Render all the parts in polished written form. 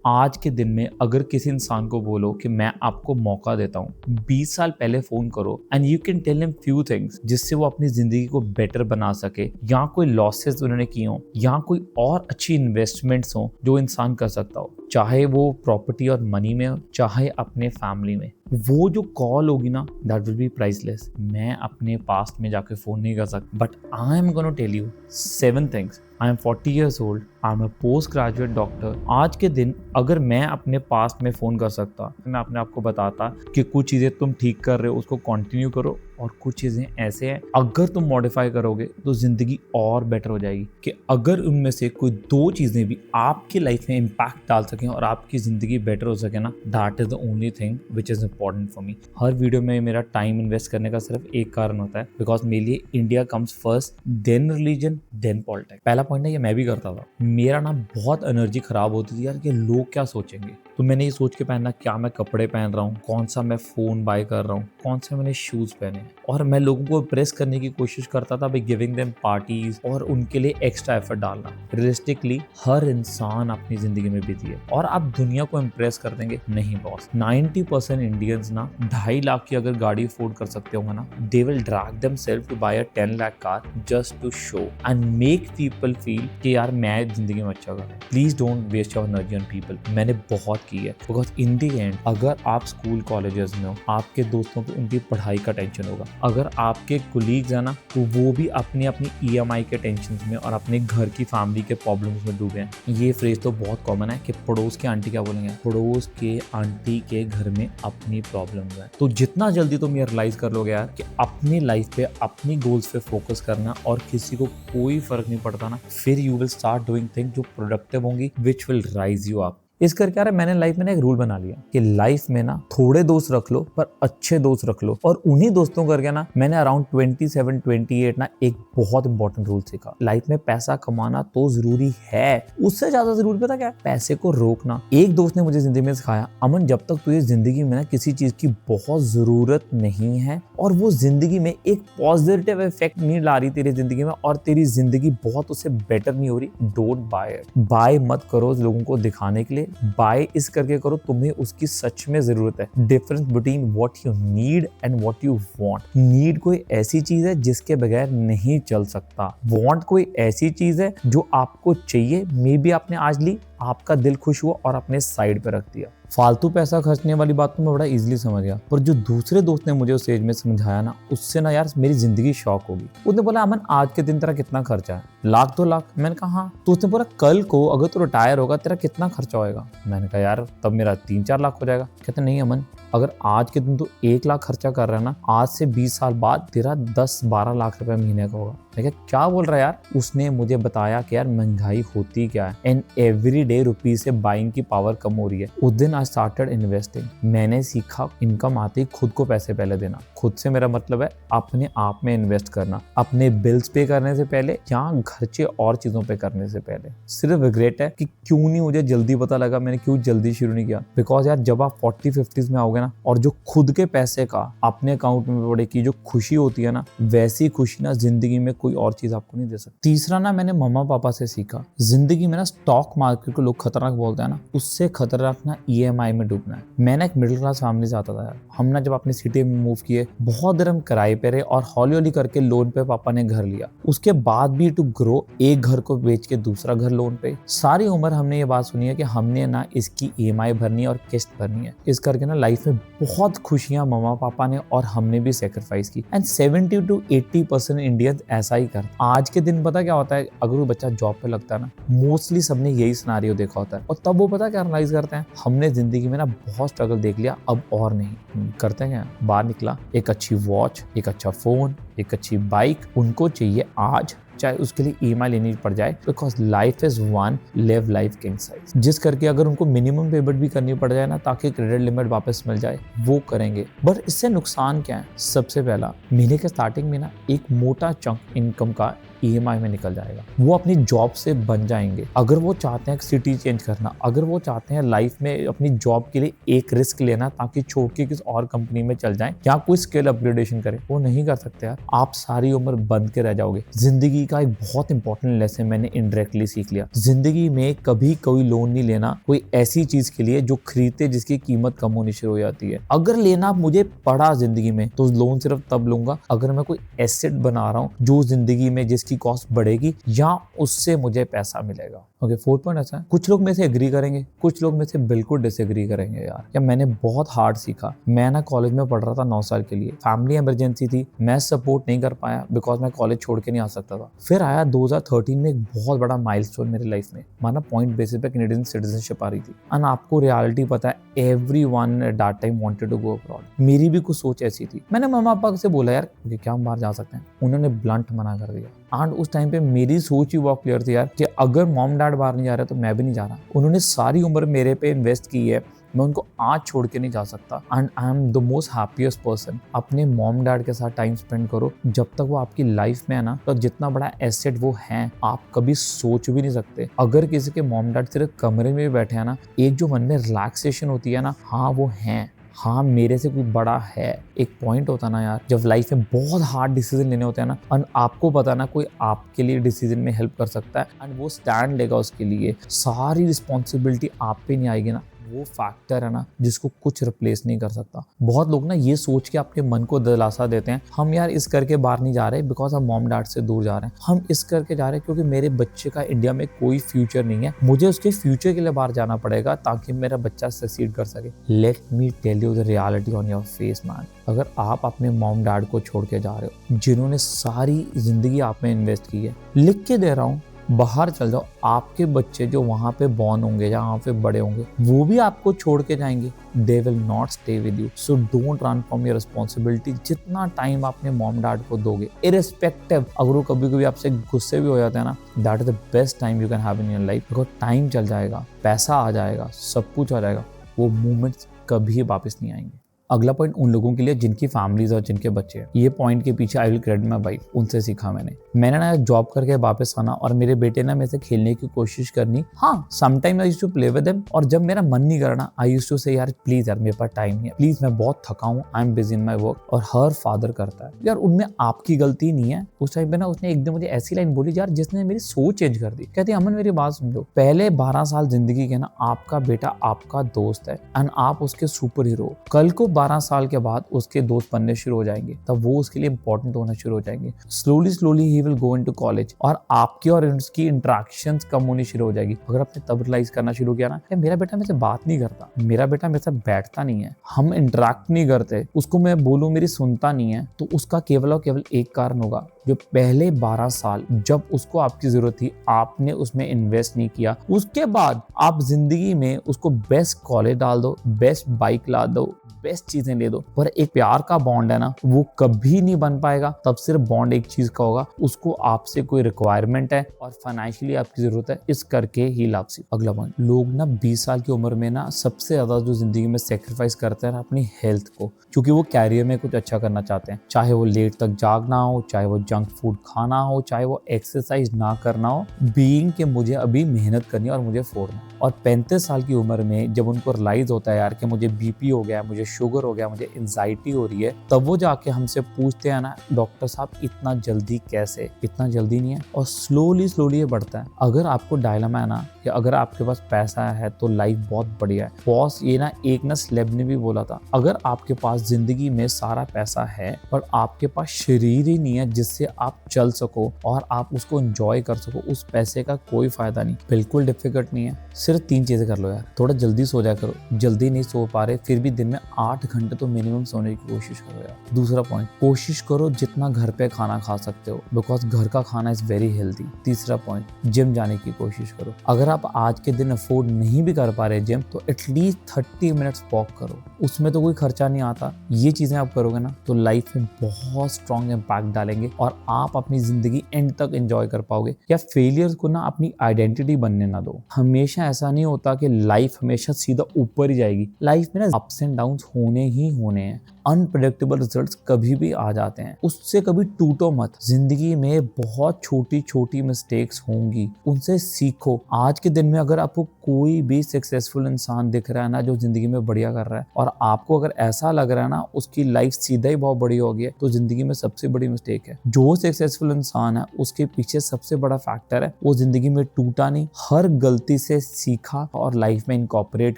आज के दिन में अगर किसी इंसान को बोलो कि मैं आपको मौका देता हूँ, 20 साल पहले फोन करो and you can tell him few things जिससे वो अपनी जिंदगी को बेटर बना सके, या कोई लॉसेस उन्होंने किए हो, या कोई और अच्छी इन्वेस्टमेंट्स हो जो इंसान कर सकता हो, चाहे वो प्रॉपर्टी और मनी में हो, चाहे अपने फैमिली में, वो जो कॉल होगी ना, दैट विल बी प्राइसलेस। मैं अपने पास्ट में जाके फोन नहीं कर सकता, but I am gonna tell you 7 things. I am 40 years old, I am a post graduate doctor. आज के दिन अगर मैं अपने पास्ट में फ़ोन कर सकता, मैं अपने आप को बताता कि कुछ चीज़ें तुम ठीक कर रहे हो उसको कंटिन्यू करो, और कुछ चीज़ें ऐसे हैं अगर तुम मॉडिफाई करोगे तो ज़िंदगी और बेटर हो जाएगी। कि अगर उनमें से कोई 2 चीज़ें भी आपकी लाइफ में इम्पैक्ट डाल सकें और आपकी ज़िंदगी बेटर हो सके ना, that is the only thing which is important for me. Her video में मेरा टाइम इन्वेस्ट करने का सिर्फ एक कारण होता है, बिकॉज मेरे लिए India comes first, then religion, then politics. पहला पॉइंट है, ये मैं भी करता था। मेरा ना बहुत एनर्जी खराब होती थी यार कि लोग क्या सोचेंगे, तो मैंने ये सोच के पहनना क्या मैं कपड़े पहन रहा हूँ, कौन सा मैं फ़ोन बाय कर रहा हूँ, कौन से मैंने शूज़ पहने हैं, और मैं लोगों को इम्प्रेस करने की कोशिश करता था बाय गिविंग देम पार्टीज और उनके लिए एक्स्ट्रा एफर्ट डालना। रियलिस्टिकली हर इंसान अपनी ज़िंदगी में बिजी है, और आप दुनिया को इम्प्रेस कर देंगे नहीं बॉस। 90% इंडियंस ना 2.5 लाख की अगर गाड़ी अफोर्ड कर सकते होंगे ना, they will drag themselves to buy a 10 lakh car just to show and make people feel कि यार मैं जिंदगी में अच्छा कर रहा हूँ। Please don't waste your energy on people. मैंने बहुत की है, बिकॉज इन दी एंड अगर आप स्कूल कॉलेजेस में हो, आपके दोस्तों को उनकी पढ़ाई का टेंशन होगा। अगर आपके कोलीग्स है ना, तो वो भी अपनी अपनी EMI के टेंशन में और अपने घर की फैमिली के प्रॉब्लम्स में डूबे हैं। ये फ्रेज तो बहुत कॉमन है कि पड़ोस के आंटी क्या बोलेंगे, पड़ोस के आंटी के घर में अपनी प्रॉब्लम्स है। तो जितना जल्दी तुम ये रियलाइज कर लोगे यार कि अपनी लाइफ पे, अपनी गोल्स पे फोकस करना और किसी को कोई फर्क नहीं पड़ता ना, फिर you will start doing things जो प्रोडक्टिव होंगी, which will rise you up. इस करके यार मैंने लाइफ में ना एक रूल बना लिया कि लाइफ में ना थोड़े दोस्त रख लो पर अच्छे दोस्त रख लो, और उन्हीं दोस्तों करके ना मैंने अराउंड 27-28 ना एक बहुत इंपॉर्टेंट रूल सीखा। लाइफ में पैसा कमाना तो जरूरी है, उससे ज्यादा जरूरी पता क्या है, पैसे को रोकना। एक दोस्त ने मुझे जिंदगी में सिखाया, अमन जब तक तुझे जिंदगी में ना किसी चीज की बहुत जरूरत नहीं है और वो जिंदगी में एक पॉजिटिव इफेक्ट नहीं ला रही तेरी जिंदगी में और तेरी जिंदगी बहुत उससे बेटर नहीं हो रही, डोंट बाय इट। बाय मत करो लोगों को दिखाने के लिए, बाय इस करके करो तुम्हें उसकी सच में जरूरत है। Difference between what you need and what you want. Need कोई ऐसी चीज है जिसके बगैर नहीं चल सकता, वांट कोई ऐसी चीज है जो आपको चाहिए, मे बी आपने आज ली, आपका दिल खुश हुआ और अपने साइड पे रख दिया। फालतू पैसा खर्चने वाली बात तो मैं बड़ा इजीली समझ गया, पर जो दूसरे दोस्त ने मुझे उस एज में समझाया ना, उससे ना यार मेरी जिंदगी शॉक होगी। उसने बोला, अमन आज के दिन तेरा कितना खर्चा है? 1-2 लाख। मैंने कहा हाँ। तो उसने बोला, कल को अगर तू रिटायर होगा तेरा कितना खर्चा होएगा? मैंने कहा यार तब मेरा 3-4 लाख हो जाएगा। कहते नहीं अमन, अगर आज के दिन तू 1 लाख खर्चा कर रहा है ना, आज से 20 साल बाद तेरा 10-12 लाख रुपए महीने का होगा। मैं क्या बोल रहा है यार? उसने मुझे बताया कि यार महंगाई होती क्या है, एंड एवरी डे रुपीज से बाइंग की पावर कम हो रही है। उस दिन आई स्टार्टेड इन्वेस्टिंग। मैंने सीखा इनकम आते ही खुद को पैसे पहले देना। खुद से मेरा मतलब है अपने आप में इन्वेस्ट करना, अपने बिल्स पे करने से पहले या खर्चे और चीजों पे करने से पहले। सिर्फ रिग्रेट है कि क्यों नहीं मुझे जल्दी पता लगा, मैंने क्यों जल्दी शुरू नहीं किया। बिकॉज यार जब आप 40-50s में आओगे ना, और जो खुद के पैसे का अपने अकाउंट में पड़े की जो खुशी होती है ना, वैसी खुशी ना जिंदगी में कोई और चीज आपको नहीं दे सकती। तीसरा ना मैंने मम्मा पापा से सीखा, जिंदगी में ना स्टॉक मार्केट को लोग खतरनाक बोलते हैं ना, उससे खतरनाक ना EMI में डूबना है। मैंने एक मिडिल क्लास फैमिली से आता था यार। हम ना जब अपनी सिटी में मूव किए, बहुत देर हम किराए पे रहे और हौली हौली करके लोन पे पापा ने घर लिया। उसके बाद भी टू ग्रो, एक घर को बेच के दूसरा घर लोन पे। सारी उम्र हमने ये बात सुनी है कि हमने ना इसकी EMI भरनी है और किस्त भरनी है। इस करके ना लाइफ में बहुत खुशियां मम्मा पापा ने और हमने भी सेक्रीफाइस की। एंड 70-80% इंडियंस ऐसा ही करते। आज के दिन पता क्या होता है, अगर वो बच्चा जॉब पे लगता है ना, मोस्टली सबने यही सिनेरियो देखा होता है, और तब वो पता क्या रियलाइज करते हैं, हमने जिंदगी में ना बहुत स्ट्रगल देख लिया, अब और नहीं करते हैं। बाहर निकला, एक अच्छी वॉच, एक अच्छा फोन, एक अच्छी बाइक उनको चाहिए आज, चाहे उसके लिए EMI लेनी पड़ जाए, because life is one, live life king size. जिस करके अगर उनको मिनिमम पेमेंट भी करनी पड़ जाए ना ताकि क्रेडिट लिमिट वापस मिल जाए, वो करेंगे। बट इससे नुकसान क्या है? सबसे पहला, महीने के स्टार्टिंग में ना एक मोटा चंक इनकम का EMI में निकल जाएगा। वो अपनी जॉब से बन जाएंगे। अगर वो चाहते हैं सिटी चेंज करना, अगर वो चाहते हैं लाइफ में अपनी जॉब के लिए एक रिस्क लेना ताकि छोड़ के किसी और कंपनी में चल जाएं या कोई स्किल अपग्रेडेशन करें, वो नहीं कर सकते यार। आप सारी उम्र बंद के रह जाओगे। जिंदगी का एक बहुत इंपॉर्टेंट लेसन मैंने इनडायरेक्टली सीख लिया। जिंदगी में कभी कोई लोन नहीं लेना कोई ऐसी चीज के लिए जो खरीदते जिसकी कीमत कम होनी शुरू हो जाती है। अगर लेना मुझे पड़ा जिंदगी में तो लोन सिर्फ तब लूंगा अगर मैं कोई एसेट बना रहा हूँ जो जिंदगी में जिसकी कॉस्ट बढ़ेगी या उससे मुझे पैसा मिलेगा। ओके, 4 पॉइंट ऐसा है। कुछ लोग में से एग्री करेंगे, कुछ लोग में से बिल्कुल डिसएग्री करेंगे यार। या मैंने बहुत हार्ड सीखा। मैं ना कॉलेज में पढ़ रहा था 9 साल के लिए, फैमिली इमरजेंसी थी, मैं सपोर्ट नहीं कर पाया बिकॉज मैं कॉलेज छोड़ के नहीं आ सकता था। फिर आया 2013 में एक बहुत बड़ा माइलस्टोन मेरी लाइफ में, माना पॉइंट बेसिस पे कैनेडियन सिटीजनशिप आ रही थी। एंड आपको रियलिटी पता है, everyone at that time wanted to go abroad. मेरी भी कुछ सोच ऐसी थी। मैंने मम्मा पापा से बोला यार क्या हम बाहर जा सकते हैं, उन्होंने ब्लंट मना कर दिया। एंड उस टाइम पे मेरी सोच ही बहुत क्लियर थी यार कि अगर मॉम डैड बाहर नहीं जा रहे तो मैं भी नहीं जा रहा। उन्होंने सारी उम्र मेरे पे इन्वेस्ट की है, मैं उनको आज छोड़ के नहीं जा सकता। And I am the most happiest person. अपने मॉम डैड के साथ टाइम स्पेंड करो जब तक वो आपकी लाइफ में है ना, तो जितना बड़ा एसेट वो है आप कभी सोच भी नहीं सकते। अगर किसी के मॉम डैड सिर्फ कमरे में भी बैठे हैं ना, एक जो मन में रिलैक्सेशन होती है ना, हाँ वो है, हाँ मेरे से कोई बड़ा है। एक पॉइंट होता ना यार, जब लाइफ में बहुत हार्ड डिसीजन लेने होते हैं ना, और आपको पता ना कोई आपके लिए डिसीजन में हेल्प कर सकता है एंड वो स्टैंड लेगा उसके लिए, सारी रिस्पॉन्सिबिलिटी आप पे नहीं आएगी ना, वो फैक्टर है ना जिसको कुछ रिप्लेस नहीं कर सकता। बहुत लोग ना ये सोच के अपने मन को दिलासा देते हैं, हम यार इस करके बाहर नहीं जा रहे बिकॉज हम मॉम डैड से दूर जा रहे हैं, हम इस करके जा रहे हैं क्योंकि मेरे बच्चे का इंडिया में कोई फ्यूचर नहीं है, मुझे उसके फ्यूचर के लिए बाहर जाना पड़ेगा ताकि मेरा बच्चा सक्सीड कर सके। Let me tell you the reality on your face man. अगर आप अपने मॉम डैड को छोड़ के जा रहे हो जिन्होंने सारी जिंदगी आप में इन्वेस्ट की है, लिख के दे रहा हूँ, बाहर चल जाओ, आपके बच्चे जो वहां पे बॉर्न होंगे या वहां पे बड़े होंगे वो भी आपको छोड़ के जाएंगे। They will not stay with you. So don't run from your responsibility. जितना टाइम आपने मॉम डैड को दोगे, इरिस्पेक्टिव अगर वो कभी कभी आपसे गुस्से भी हो जाते हैं ना, that is the best time you can have in your life. Because time चल जाएगा, पैसा आ जाएगा, सब कुछ आ जाएगा, वो मोमेंट्स कभी वापस नहीं आएंगे। अगला पॉइंट उन लोगों के लिए जिनकी फैमिलीज और जिनके बच्चे हैं। ये पॉइंट के पीछे I will credit my wife, उनसे सीखा मैंने ना जॉब करके वापस आना और मेरे बेटे ने मेरे से खेलने की कोशिश करनी। हाँ, sometime I used to play with him, और जब मेरा मन नहीं करना आई यूज्ड टू से यार प्लीज यार मेरे पास टाइम नहीं है, प्लीज मैं बहुत थका हूँ, I am busy in my work. और हर फादर करता है यार, उनमें आपकी गलती नहीं है। उस टाइम पे ना उसने एकदम मुझे ऐसी लाइन बोली यार जिसने मेरी सोच चेंज कर दी। कहती अमन मेरी बात समझो, पहले 12 साल जिंदगी के ना आपका बेटा आपका दोस्त है एंड आप उसके सुपर हीरो। कल को 12 साल के बाद उसके दोस्त बनने शुरू हो जाएंगे, तब वो उसके लिए इंपॉर्टेंट होना शुरू हो जाएंगे। Slowly he will go into college और आपकी और उसकी इंटरेक्शंस कम होनी शुरू हो जाएगी। अगर आपने तब रियलाइज करना शुरू किया ना, मेरा बेटा मेरे से बात नहीं करता, मेरा बेटा मेरे साथ बैठता नहीं है, हम इंटरेक्ट नहीं करते, उसको मैं बोलूं मेरी सुनता नहीं है, तो उसका केवल और केवल एक कारण होगा, जो पहले 12 साल जब उसको आपकी जरूरत थी आपने उसमें इन्वेस्ट नहीं किया। उसके बाद आप जिंदगी में उसको बेस्ट कॉलेज डाल दो, बेस्ट बाइक ला दो, बेस्ट चीजें ले दो, पर एक प्यार का बॉन्ड है ना वो कभी नहीं बन पाएगा। तब सिर्फ बॉन्ड एक चीज का होगा, उसको आपसे कोई रिक्वायरमेंट है और फाइनेंशियली आपकी जरूरत है, इस करके ही लाभ। अगला पॉइंट, लोग ना 20 साल की उम्र में ना सबसे ज्यादा जो जिंदगी में सेक्रीफाइस करते हैं अपनी हेल्थ को, क्योंकि वो कैरियर में कुछ अच्छा करना चाहते हैं। चाहे वो लेट तक जागना हो, चाहे वो जंक फूड खाना हो, चाहे वो एक्सरसाइज ना करना हो, बीइंग के मुझे अभी मेहनत करनी है और मुझे फोड़ना। और 35 साल की उम्र में जब उनको रियलाइज होता है यार कि मुझे बीपी हो गया, मुझे शुगर हो गया, मुझे एंजाइटी हो रही है, तब वो जाके हमसे पूछते हैं ना डॉक्टर साहब इतना जल्दी कैसे? इतना जल्दी नहीं है, और स्लोली ये बढ़ता है। अगर आपको डायलेमा है ना कि अगर आपके पास पैसा है तो लाइफ बहुत बढ़िया है। बॉस ये ना एक ना स्लेब ने भी बोला था, अगर आपके पास जिंदगी में सारा पैसा है पर आपके पास शरीर ही नहीं है जिससे आप चल सको और आप उसको एंजॉय कर सको, उस पैसे का कोई फायदा नहीं। बिल्कुल डिफिकल्ट नहीं है, सिर्फ 3 चीजें कर लो यार। थोड़ा जल्दी सो जाया करो, जल्दी नहीं सो पा रहे फिर भी दिन में 8 घंटे तो मिनिमम सोने की कोशिश करो यार। दूसरा पॉइंट, कोशिश करो जितना घर पे खाना खा सकते हो, बिकॉज घर का खाना इज वेरी हेल्दी। तीसरा पॉइंट, जिम जाने की कोशिश करो। अगर आप आज के दिन अफोर्ड नहीं भी कर पा रहे जिम, तो एटलीस्ट 30 मिनट्स वॉक करो, उसमें तो कोई खर्चा नहीं आता। ये चीजें आप करोगे ना तो लाइफ में बहुत स्ट्रॉन्ग इम्पैक्ट डालेंगे और आप अपनी जिंदगी एंड तक एंजॉय कर पाओगे। या फेलियर्स को ना अपनी आइडेंटिटी बनने ना दो। हमेशा ऐसा नहीं होता कि लाइफ हमेशा सीधा ऊपर ही जाएगी। लाइफ में ना अप्स एंड डाउन्स होने ही होने हैं। अनप्रेडिक्टेबल रिजल्ट्स कभी भी आ जाते हैं, उससे कभी टूटो मत। जिंदगी में बहुत छोटी छोटी मिस्टेक्स होंगी, उनसे सीखो। आज के दिन में अगर आपको कोई भी सक्सेसफुल इंसान दिख रहा है ना जो जिंदगी में बढ़िया कर रहा है, और आपको अगर ऐसा लग रहा है ना उसकी लाइफ सीधा ही बहुत बड़ी हो गई है, तो जिंदगी में सबसे बड़ी मिस्टेक है। जो सक्सेसफुल इंसान है उसके पीछे सबसे बड़ा फैक्टर है वो जिंदगी में टूटा नहीं, हर गलती से सीखा और लाइफ में इनकॉर्पोरेट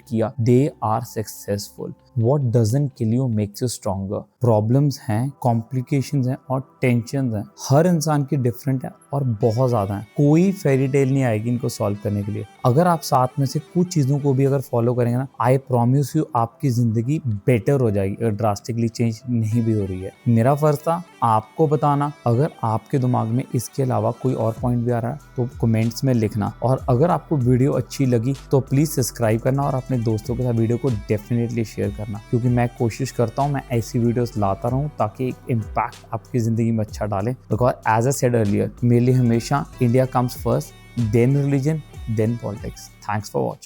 किया। They are successful. What doesn't kill you makes you stronger। Problems हैं, कॉम्प्लिकेशंस हैं और टेंशन्स हैं, हर इंसान की डिफरेंट है और बहुत ज़्यादा है। कोई फेरी टेल नहीं आएगी इनको सॉल्व करने के लिए। अगर आप साथ में से कुछ चीज़ों को भी अगर फॉलो करेंगे ना, आई प्रॉमिस यू आपकी ज़िंदगी बेटर हो जाएगी अगर ड्रास्टिकली चेंज नहीं भी हो रही है। मेरा फ़र्ज़ था आपको बताना। अगर आपके दिमाग में इसके अलावा कोई और पॉइंट भी आ रहा है तो कमेंट्स में लिखना, और अगर आपको वीडियो अच्छी लगी तो प्लीज़ सब्सक्राइब करना और अपने दोस्तों के साथ वीडियो को डेफिनेटली शेयर करना, क्योंकि मैं कोशिश करता हूँ मैं ऐसी वीडियोस लाता रहूँ ताकि एक इम्पैक्ट आपकी ज़िंदगी में अच्छा डाले। Because as I said earlier, मेरे लिए हमेशा India comes first, then religion, then politics. Thanks for watching.